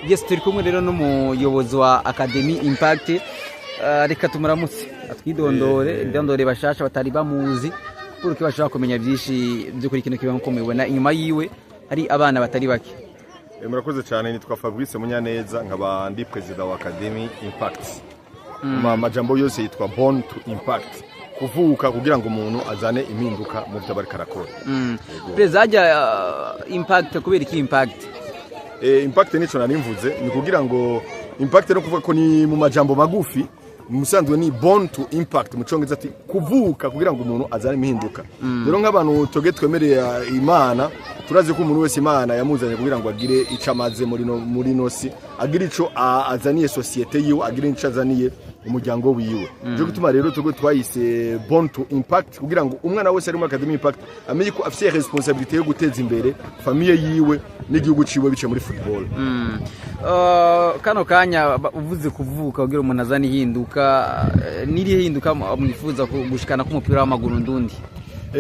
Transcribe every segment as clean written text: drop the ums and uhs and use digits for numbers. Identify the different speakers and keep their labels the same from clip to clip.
Speaker 1: yes turi kumwe rero n'umuyobozi wa Academy Impact reka tumuramutse atwidondore idondore bashasha batari bamuzi kuko bashaka kumenya byinshi byo kuri kino kibango komebona inyuma yiwe hari abana batari bake.
Speaker 2: Murakoze cyane nitwa Fabrice Munyaneza nkaba ndi president wa Academy Impact. Majambo yose yitwa Born to Impact. Kuvuka kugira ngo umuntu azane impinduka mu byo bari karakora.
Speaker 1: President Impact kubera iki Impact?
Speaker 2: Impact nico narimvuze ni kugira ngo Impact no kuvuga ko ni mu majambo magufi musanzwe ni Born to Impact mu cyongereza ati kuvuka kugira ngo umuntu azane impinduka. Rero nk'abantu toge twemereye Imana turazi ko umuntu wese Imana yamuzanye kugira ngo agire icamaze muri nosi agire ico azaniye societe yiwe agire ico azaniye umuryango wiwe. Byo gutuma rero tugo twayise Born to Impact kugira ngo umwana wese ari mu Academy Impact amenye ko afite responsabilité yo guteza imbere famille yiwe n'igihugu ciwe bice muri football.
Speaker 1: Kano kanya uvuze kuvuka kugira umuntu azani hinduka niri hinduka mwifuza gushikana ku mupira w'amaguru ndundi.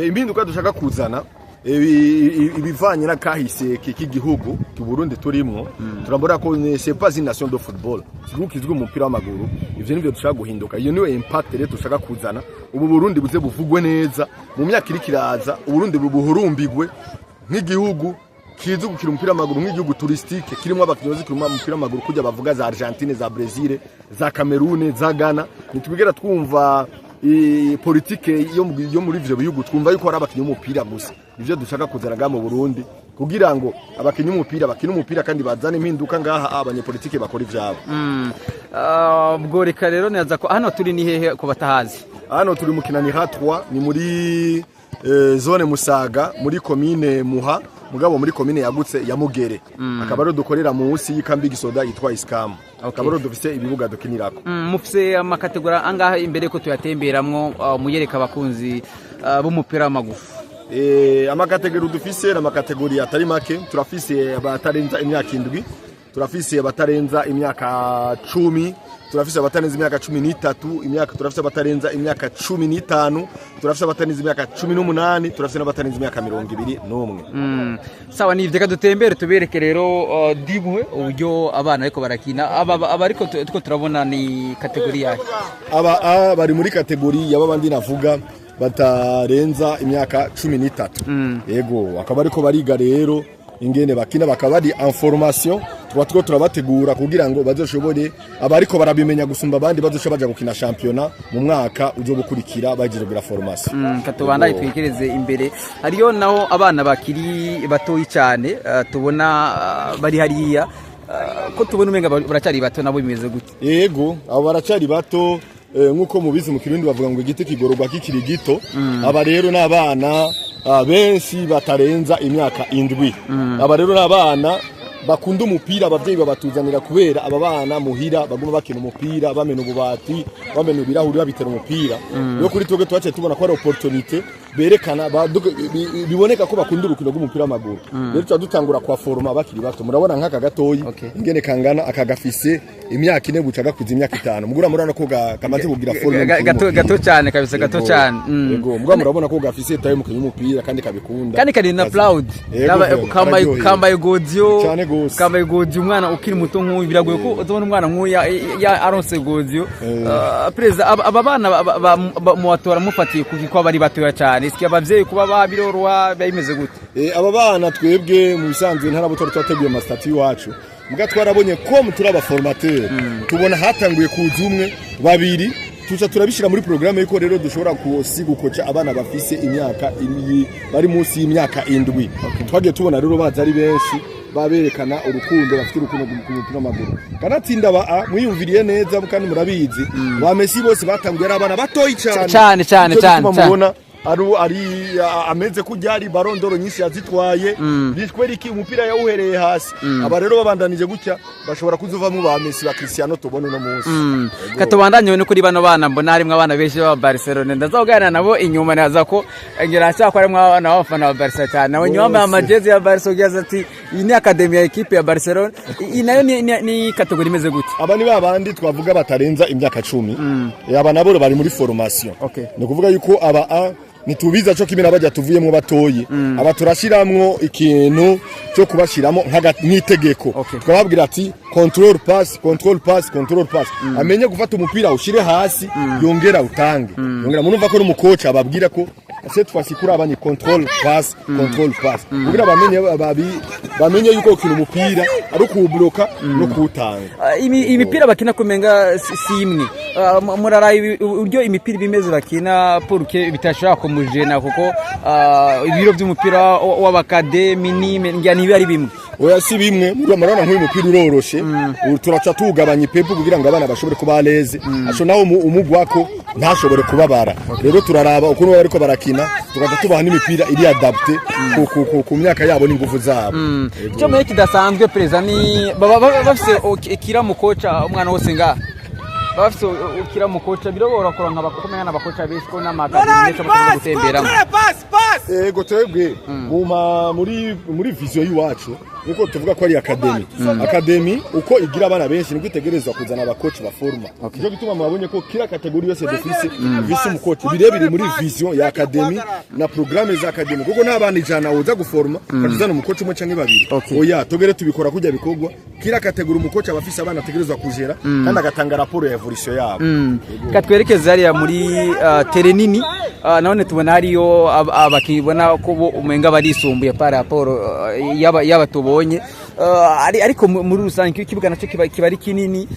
Speaker 2: Impinduka dushaka kuzana ibivanye na kahise k'igihugu tu Burundi turimo turambora ko c'est pas une nation de football igihugu kizwe umupira w'amaguru ivyo nivyo dushaka guhinduka iyo niyo impact rero dushaka kuzana ubu Burundi buze buvugwe neza mu myaka iri kiraza Burundi buhurumbigwe nk'igihugu kizu gukira umupira w'amaguru nk'igihugu touristique kirimo abakinyozi kirimo umupira w'amaguru kujya bavuga za Argentine za Brazil za Cameroon za Ghana nitubigera twumva politike yo muri ivyo bihugu twumva yuko ari abakinyi umupira gusa ivyo dushaka kuzaraga mu Burundi kugira ngo abakinyi umupira bakina umupira kandi bazane impinduka ngaha abanyepolitike bakora ivyabo.
Speaker 1: Bwo reka rero neza ko hano turi ni hehe ko batahazi?
Speaker 2: Hano turi mu Kinanira 3 ni muri zone Musaga muri commune Muha mugabo muri commune yagutse ya Mugere akaba rero dukorera munsi y'ikambi gisoda yitwa Iskam. Akaba rero dufise ibibuga dukinirako.
Speaker 1: Mufise amakategori angaha imbere ko tuyatemberamwo muyereka abakunzi b'umupira w'amaguru.
Speaker 2: Amakategori dufise n'amakategori atari make turafise abatarenza imyaka 7 turafise abatarenza imyaka 10 turafise abatarenza imyaka 13 turafise abatarenza imyaka 15 turafise abatarenza imyaka 18 turafise n'abatarenza imyaka 21.
Speaker 1: Sawa ni ivyo kadutembere tubereke rero dibwe uburyo abana ariko barakina aba ariko tuko turabona ni kategori yahe
Speaker 2: bari muri kategori y'abandi navuga batarenza imyaka 13. Yego akaba ariko bariga rero ingene bakina bakaba ari information twatwo turabategura kugira ngo bazoshobore abariko barabimenya gusumba abandi bazosha baja gukina championnat mu mwaka uzobukurikira bagirebera formation.
Speaker 1: Katubanda itwikireze imbere hariyo naho abana bakiri batoyi cyane tubona bari hariya ko tubona umenga baracari bato nabo bimeze gute?
Speaker 2: Yego abo baracari bato nkuko mubizi mu Kirundi bavuga ngo igiti kigororwa kikiri gito aba rero n'abana benshi batarenza imyaka 7. Aba rero n'abana bakunda umupira abavyeyi babatuzanira kubera aba bana muhira baguma bakina umupira bamena ububati bamena ibirahuri babitera umupira yo kuri toge twace tubona ko ari opportunité berekana biboneka ko bakunda urukino rw'umupira w'amaguru rero tudutangura kwa forma bakiri bato murabona nk'aka gatoyi ingene kangana akagafise imyaka 4 bucaga kuza imyaka 5 mugura murana ko kamaze kugira forma
Speaker 1: gato cyane kabisa gato cyane
Speaker 2: yego mugura murabona ko gafise tayo mukino umupira kandi kabikunda
Speaker 1: kandi kari na proud kambaye godio kambaye godio umwana ukiri muto nk'uyu biragoye ko uzobona umwana nk'uya ya aronse godio preza aba bana mu watora mufatiye kuko bari batoya cyane iski abavyeyi kuba babirorwa bayimeze gute?
Speaker 2: Aba bana twebwe mu bisanzwe ntarabutora twateguye amastati wacu muga twarabonye ko muturaba formateur tubona hatanguye kuza umwe babiri tuca turabishira muri programme yuko rero dushobora gukoca abana bafise imyaka bari munsi y'imyaka 7. Twagiye tubona rero baza ari benshi baberekana urukundo bafite urukundo rw'umupira w'amaguru kanatsinda mwiyumviriye neza kandi murabizi ba Messi bose batanguye ari abana batoyi cyane mubona ari ameze kujyari barondoro nyinshi yazitwaye bitweriki umupira yawuhereye hasi aba rero babandanije gutya bashobora kuzuvamo ba Messi ba Cristiano tubone no munsi
Speaker 1: katubandanye no kuri bano bana mbona harimo abana benshi ba Barcelona ndazogana nabo inyuma naza ko ngira cyakora harimo abana bafana ba Barca cyane nabo nyuma amajezi ya Barca ugize ati iyi ni academy ya equipe ya Barcelona inayo ni kategori imeze gute
Speaker 2: aba ni babandi twavuga batarenza imyaka 10 aba nabo bari muri formation ni kuvuga yuko aba nitubiza cyo kimena bajya tuvuyemo batoyi aba turashiramwo ikintu cyo kubashiramo nk'itegeko twababwira ati control pass amenye gufata umupira ushire hasi yongera utange yongera munumva ko n'umukocha ababwira ko cette fois kuri abanye control pass kugira bamenye yuko ukina umupira ari kubloka no kuwutanga
Speaker 1: imipira bakina kumenga si imwe muraraye uryo imipira bimeze bakina poruke bitashaka kumujena kuko ibiro by'umupira w'abakade minime njyani bari bimwe
Speaker 2: oya si bimwe murabona nk'uyu mupira uroroshe turaca tugabanya ipepu kugira ngo abana bashobore kuba leze aco nawo umugwako ntashobore kubabara rero turaraba uko bariko barakina tugaza tubaha n'imipira iri adapte ku myaka yabo n'ingufu zabo
Speaker 1: cyo muri kidasanzwe preza ni bafise ikira mu kocha umwana wose nga bafise ukira mu kocha birobora kuronka bakomeye n'abakocha bishko n'amakademi cyo gutemberamo
Speaker 2: ego twebwe muri vision yiwacu niko tuvuga ko ari academy uko igira abana benshi niko itegerezwa kuzana abakoci ba forma cyo gituma mwabonye ko kila kategori yose dufise visi umukoci birebire muri vision ya academy na programme za academy kuko n'abana ijana woza guforma kazana umukoci umwe canke babiri oya togere tubikora kujya bikogwa kila kategori umukoci abafise abana ategerezwa kujera kandi agatanga raporo ya evolution yabo
Speaker 1: katwerekeza hariya muri terenini none tubona hariyo abakibona ko umenga barisumbuye para raporo yaba tubonye ariko muri rusange ikibuga naco kiba ari kinini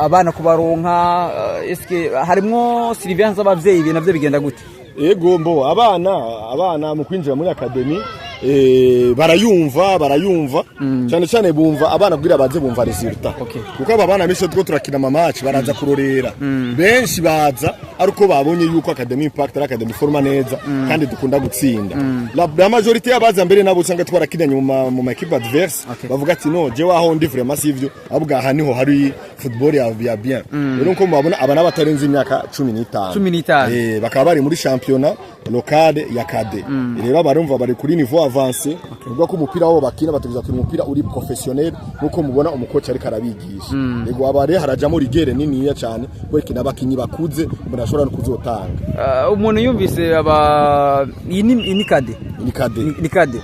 Speaker 1: abana kubaronka eske harimo surveillance abavyeyi ibintu navyo bigenda gute
Speaker 2: ego mbo abana mu kwinjira muri academy barayumva cyane cyane bumva abana bwira baze bumva resultat kuko aba bana misho two turakina match baraza kurorera benshi baza ariko babonye yuko academy impact ari academy forma neza kandi dukunda gutsinda la majorité yabaza mbere nabo usanga twarakina nyuma mu equipe adverse bavuga ati no je waho ndi vraiment sivyo abwa haniho hari football ya bien rero nko mubabona abana batarenze imyaka 15 bakaba bari muri championnat local ya kade rero barumva bari kuri niveau avancé ubwo ko umupira wabo bakina batugiza ku umupira uri professionnel nuko mubona umukoci ari karabigisha yego abare harajamo rigere nini ya cyane kwekina abakinyi bakuze murashobora no kuzotanga
Speaker 1: umuntu yumvise ni kade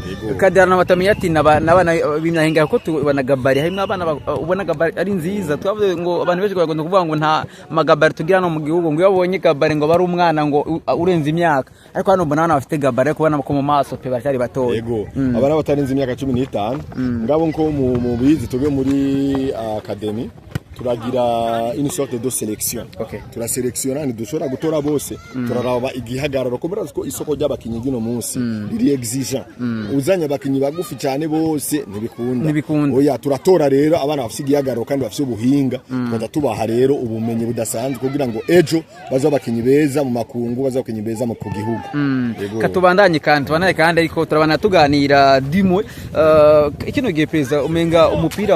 Speaker 1: arana batamiye ati nabana binahenga ko tubana gabari harimo abana ubona gabari ari nziza twavuze ngo abantu beje bagomba kuvuga ngo nta magabari tugira no mu gihugu ngo yabonye gabari ngo bari umwana ngo urenze imyaka ariko hano mbona bafite gabari kubona ko mu maso pe bashari bato
Speaker 2: yego abana batarenze imyaka 15 ngabo nko mu bizi toge muri academy turagira une sorte de sélection turaselectiona ni dushora gutora bose turaraba igihagararo komera ko isoko ry'abakinyi gino munsi riri exigent uzanya abakinyi bagufi cyane bose ntibikunda oya turatora rero abana bafite igihagararo kandi bafite ubuhinga tuba tubaha rero ubumenyi budasanzwe kugira ngo ejo baza abakinyi beza mu makungu baza abakinyi beza mu gihugu
Speaker 1: katubandanye kandi ariko turabana tuganira dimwe ikino gihe preza umenga umupira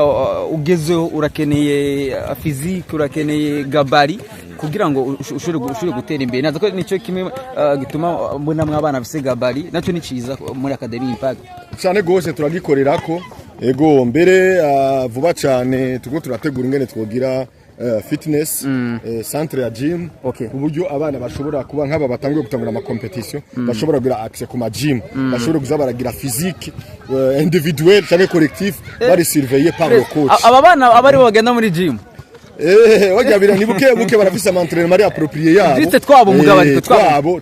Speaker 1: ugezeho urakeneye physique urakeneye gabari kugira ngo ushobore gutera imbere nazo ko nico kimwe gituma mbona mwabana bise gabari naco ni ciza muri academy impact
Speaker 2: cyane gose turagikorera ko ego mbere vuba cyane tugo turategura ingene twogira fitness centre ya gym uburyo abana bashobora kuba nk'aba batangiye gutangura ama competition bashobora kugira access ku ma gym bashobora kuzabaragira physique individuel cyangwa collectif bari surveiller par le coach
Speaker 1: aba bana abari bagenda muri gym
Speaker 2: wajabira ni buke barafise entraînement approprié yabo
Speaker 1: ndetse twabo mugabari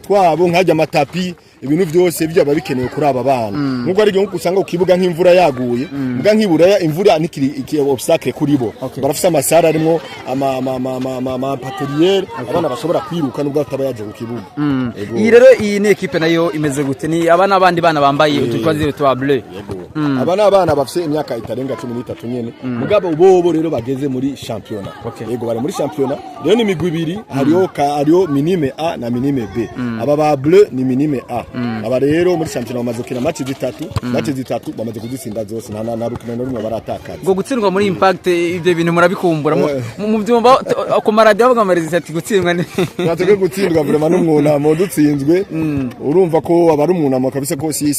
Speaker 2: twabo nkajya amatapi ibintu byose byo babikenewe kuri aba bana nubwo ari byo usanga ukibuga nk'imvura yaguye mbwa nkibura imvura nikiri obstacle kuri bo barafise amasara arimo ama patelier abana bashobora kwiruka nubwo ataba yaje kukibuga
Speaker 1: iyi rero iyi ni equipe nayo imeze gute ni abana abandi bana bambaye utwazire twa bleu
Speaker 2: abana bafise imyaka itarenga 13 nyene mugabo bobo rero bageze muri championnat yego bari muri championnat rero ni migwi ibiri hariyo minime A na minime B aba ba bleu ni minime A aba rero muri championnat bamaze gukina match zitatu bamaze kuzitsinda zose nta rukino rumwe baratakaza
Speaker 1: ngo gutsindwa muri impact ivyo bintu murabikumbura mu byumba ku maradiyo bavuga amarezi ati gutsindwa ni
Speaker 2: natwe gutsindwa vraiment n'umwunamo dutsinzwe urumva ko aba ari umwunamo kabisa ko si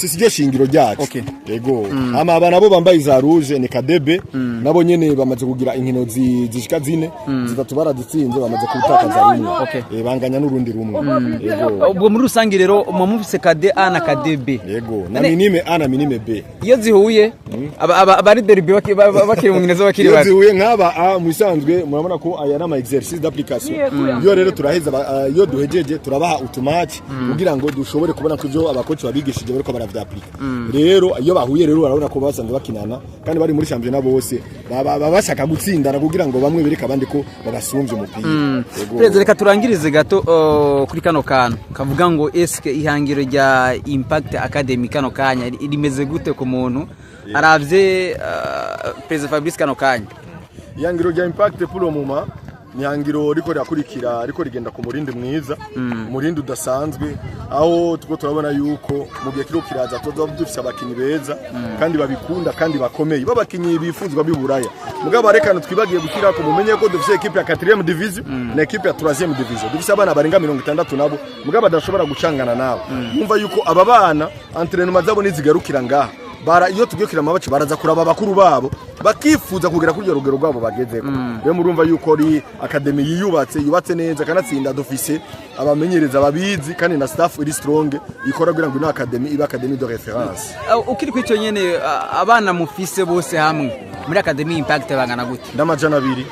Speaker 2: siryo shingiro ryacu yego ama aba nabo bambaye za rouge ni kadebe nabo nyene bamaze kugira inkino zishika 4 zitatu baradutsinze bamaze kubitakaza rimwe banganya n'urundi rumwe
Speaker 1: yego ubwo muri rusangi rero mumufise kade A na kade B
Speaker 2: yego na minime A na minime B
Speaker 1: iyo zihuye abari derby bakiri mu ngezo bakiri
Speaker 2: bari zihuye nk'aba A musanzwe murabona ko aya nama exercice d'application iyo rero turaheza iyo duhejeje turabaha automatch kugira ngo dushobore kubona ko ivyo abakoci babigishije bariko baravyaplika rero iyo bahuye rero barabona ko basanzwe bakinana kandi bari muri championnat bose bashaka gutsindana kugira ngo bamwe bereka abandi ko babasumvye umupira
Speaker 1: Perezida reka turangirize gato kuri kano kantu kavuga ngo eske ihangiro rya Impact Academy kano kanya rimeze gute ku muntu aravye Perezida Fabrice kano kanya
Speaker 2: ihangiro rya Impact pour le moment ni hangiro riko ryakurikira riko rigenda ku murindi mwiza umurindi udasanzwe aho tuko turabona yuko mu gihe kiro kiraza tuzoba dufise abakinyi beza kandi babikunda kandi bakomeye babakinyi bifuzwa biburaya mugabo barekana twibagiye gukira ko mumenye ko dufise equipe ya 4e division na equipe ya 3e division dufise abana barenga 60 nabo mugabo badashobora gucangana nabo numva yuko aba bana entraînement zabo nizigarukira ngaha iyo tugikira amabaci baraza kuraba bakuru babo bakifuza kugera kuri rugero rwabo bagezeko rero murumva yuko ari academy yubatse neza kanatsinda dufise abamenyereza babizi kandi na staff iri strong ikora kugira ngo ino academy iba academy de référence
Speaker 1: ukiri kwico nyene abana mufise bose hamwe muri academy Impact bangana gute
Speaker 2: ndamajana 2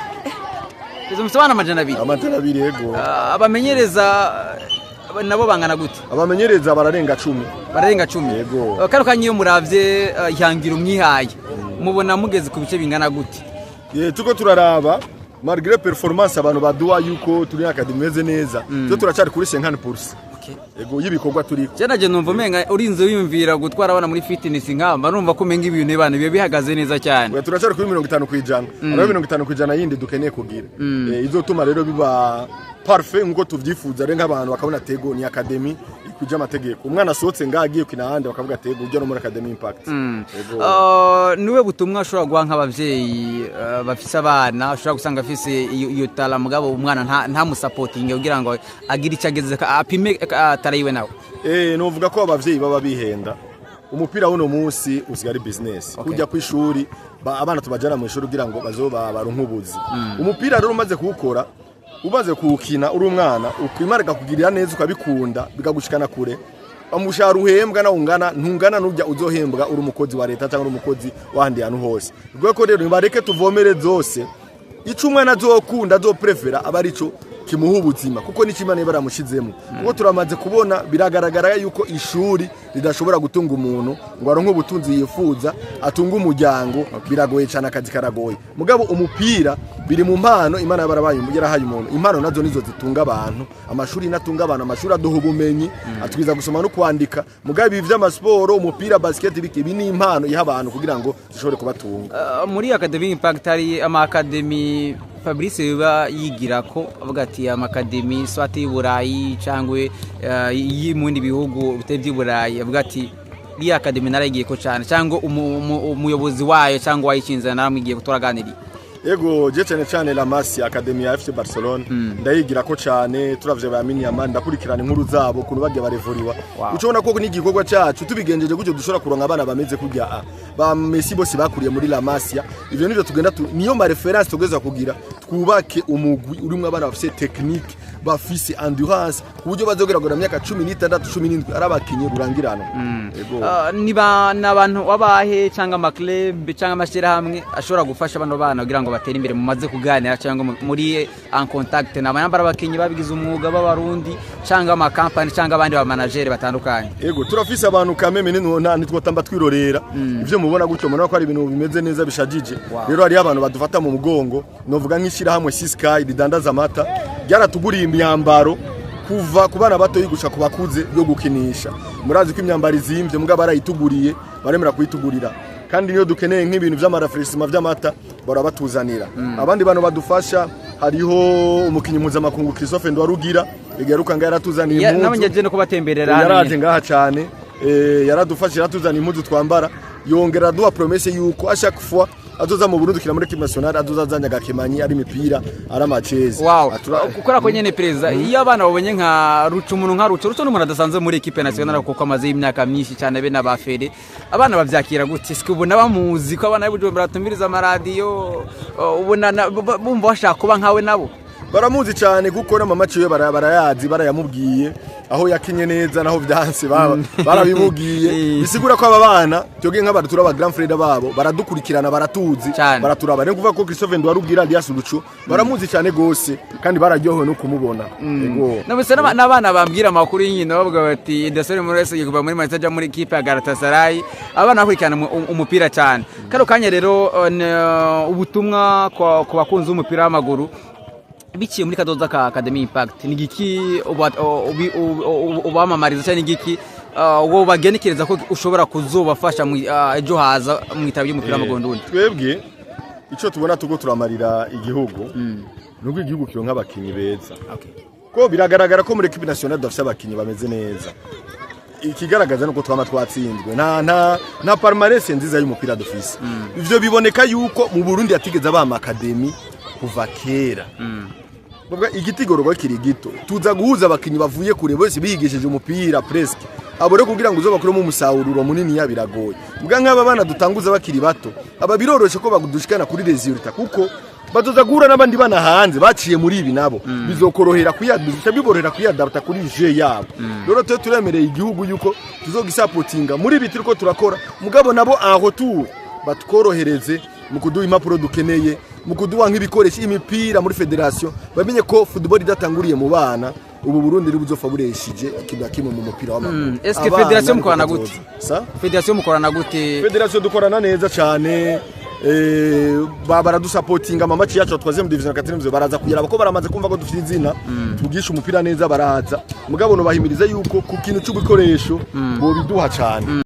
Speaker 1: Izo musabana amajana 2
Speaker 2: amajana 2 yego
Speaker 1: abamenyereza nabo bangana gute
Speaker 2: abamenyereza bararenga
Speaker 1: 10 yego kano kanyiyo muravye ihangiro mwihaye mubona mugeze ku bice bingana gute
Speaker 2: tuko turaraba malgré performance abantu baduwa yuko turi academy meze neza cyo turacari kuri 50% yego yibikorwa turiko
Speaker 1: cyanaje numva menga urinze wiyumvira gutwara abana muri fitness nkamba numva ko menga ibintu ibana bibe bihagaze neza cyane
Speaker 2: turacari kuri 50%, aro 50% yindi dukeneye kugira izotuma rero biba parfait nkuko tuvyifuza renga abantu bakabona tego ni academy kuja amategeko umwana asotse ngagiye kinahande bakavuga tego ujya no muri academy Impact
Speaker 1: niwe butumwa ashobora guha nk'abavyeyi bafise abana ashobora gusanga afise iyo tala mugabo umwana nta musupporting kugira ngo agire icageze apime atarayiwe nawe
Speaker 2: novuga ko abavyeyi baba bihenda umupira uno munsi usigari business kujya kwishuri abana tubajana mu ishuri kugira ngo bazoba barunkubuzi umupira rero umaze kuwukora umaze kuwukina uri umwana ukwimarika kugirira neza ukabikunda bikagushikana kure amushara uhembwa na ntungana nujya uzohembwa uri umukozi wa leta cyangwa uri umukozi wandi yantu hose rwo ko rero bareke tuvomere zose ico umwana azokunda azoprefera abarico kimuha ubuzima kuko n'ikimane baramushizemo kuko turamaze kubona biragaragara yuko ishuri ridashobora gutunga umuntu ngo aronke ubutunzi yifuza atunga umuryango biragoye cyane akazi karagoye mugabo umupira biri mu mpano Imana yabarabaye yarahaye umuntu impano nazo nizo zitunga abantu amashuri natunga abantu amashuri aduha ubumenyi atwiza gusoma no kwandika mugabo ibi vy'amasport umupira basket bikibi ni impano iha abantu kugira ngo zishobore kubatunga
Speaker 1: muri academy Impact ari ama academy Fabrice biba yigira ko avuga ati amakademi swati y'Uburayi cyangwe y'umundi bihugu bitevye Uburayi avuga ati iyi academy naragiye ko cyane cyangwa umuyobozi wayo cyangwa wayicinza naramwigiye kuturaganiriye
Speaker 2: Ego je cyane La Masia Academy ya FC Barcelona ndayigira ko cyane turavye ba Miniama ndakurikirana inkuru zabo kuno bagiye barevuriwa ucobona ko ni gikorwa cyacu tubigenjeje gutyo dushora kuronka abana bameze kujya ba Messi bose bakuriye muri La Masia ivyo nivyo tugenda niyo ma reference tugeza kugira twubake umugwi urimo abana bafise technique bafise endurance kuburyo bazogera gora myaka 16 17 arabakinye rurangirano
Speaker 1: niba nabantu wabahe cyangwa amaclub cyangwa amashira hamwe ashobora gufasha bano bana kugira ngo batere imbere mumaze kuganira cyangwa muri en contact n'abanyambara bakinyi babigize umwuga b'abarundi cyangwa ama company cyangwa abandi ba manager batandukanye
Speaker 2: yego turafise abantu kameme nitwotamba twirorera ivyo mubona gutyo mubona ko ari ibintu bimeze neza bishajije rero hari abantu badufata mu mugongo novuga nk'ishira hamwe Sky ridandaza amata byaratuguriye imyambaro kuva kubana bato yigusha kubakuze yo gukinisha murazi ko imyambaro izimvye mugabo barayituguriye baremera kuyitugurira kandi niyo dukeneye nk'ibintu vy'amarefreshment vy'amata barabatuzanira abandi bantu badufasha hariho umukinyi mpuzamakungu Christophe Ndwarugira igaruka nga yaratuzaniye impuzu
Speaker 1: n'abanyaje no kubatemberera
Speaker 2: yaraje ngaha cyane yaradufasha yaratuzaniye impuzu twambara yongera duha promesse yuko à chaque fois azoza mu Burundi kira muri equipe nationale azoza azanya gakemanyi ari mipira ari amachezi
Speaker 1: wow ukora ko nyene pereza iyo abana babonye nka ruca umuntu nka ruca n'umuntu adasanzwe muri equipe nationale kuko amaze imyaka myinshi cyane be n'abafere abana bavyakira gute sike ubona bamuzi ko abana b'Ubujumbura batumiriza amaradiyo ubona bumva bashaka kuba nkawe nabo
Speaker 2: baramuzi cyane kuko n'amamaci we barayazi barayamubwiye aho yakinye neza naho vyanse barabimubwiye bisigura ko aba bana tyoge nk'abantu turaba grand frère babo baradukurikirana baratuzi baraturaba ne kuva ko Christophe Ndwarubwira Alias Rucu baramuzi cyane gose kandi bararyohewe no kumubona
Speaker 1: yego nabese n'abana bambwira amakuru y'inkino bavuga bati Ndasore Morese yiguba muri Manchester muri equipe ya Galatasaray abana bakurikirana umupira cyane karo kanya rero ubutumwa ku bakunzi umupira w'amaguru biciye muri Kadoza ka Academy Impact ni giki ubamamariza cyane giki uwo bagenekereza ko ushobora kuzobafasha ejo haza mu itabye umupira w'amaguru ndundi
Speaker 2: twebwe ico tubona tugo turamarira igihugu nuko igihugu kiro nk'abakinyi beza ko biragaragara ko muri equipe nationale dafite abakinyi bameze neza ikigaragaza nuko twama twatsinzwe na palmarès nziza y'umupira dufise ivyo biboneka yuko mu Burundi yatigeze abama academy kuva kera Bwa igitigorwa kiri gito tuza guhuza abakinyi bavuye kure bose bigisheje umupira presque abore kugira ngo uzobakure mu musawururo munini yabiragoye mbwa nk'aba bana dutanguza bakiri bato aba biroroshe ko bagudushikana kuri resultat kuko bazoza guhura n'abandi bana hanze baciye muri ibi nabo bizokorohera kuyadusha biborohera kuyadapta kuri je yabo rero turemereye igihugu yuko tuzogisapotinga muri ibi turiko turakora mugabo nabo aho tu batkorohereze mu kuduha impapuro dukeneye mu kuduha nk'ibikoresho imipira muri federation bamenye ko football idatanguriye mu bana ubu Burundi iri buzofa bureshije kimwe mu mupira w'amaguru
Speaker 1: eske federation mukorana gute federation mukorana gute
Speaker 2: federation dukorana neza cyane baradusapotinga amamaci yacu twaze mu division 4 baraza kugira bako baramaze kumva ko dufite izina tugisha umupira neza baraza mugabo no bahimiriza yuko ku kintu cy'ubikoresho bo biduha cyane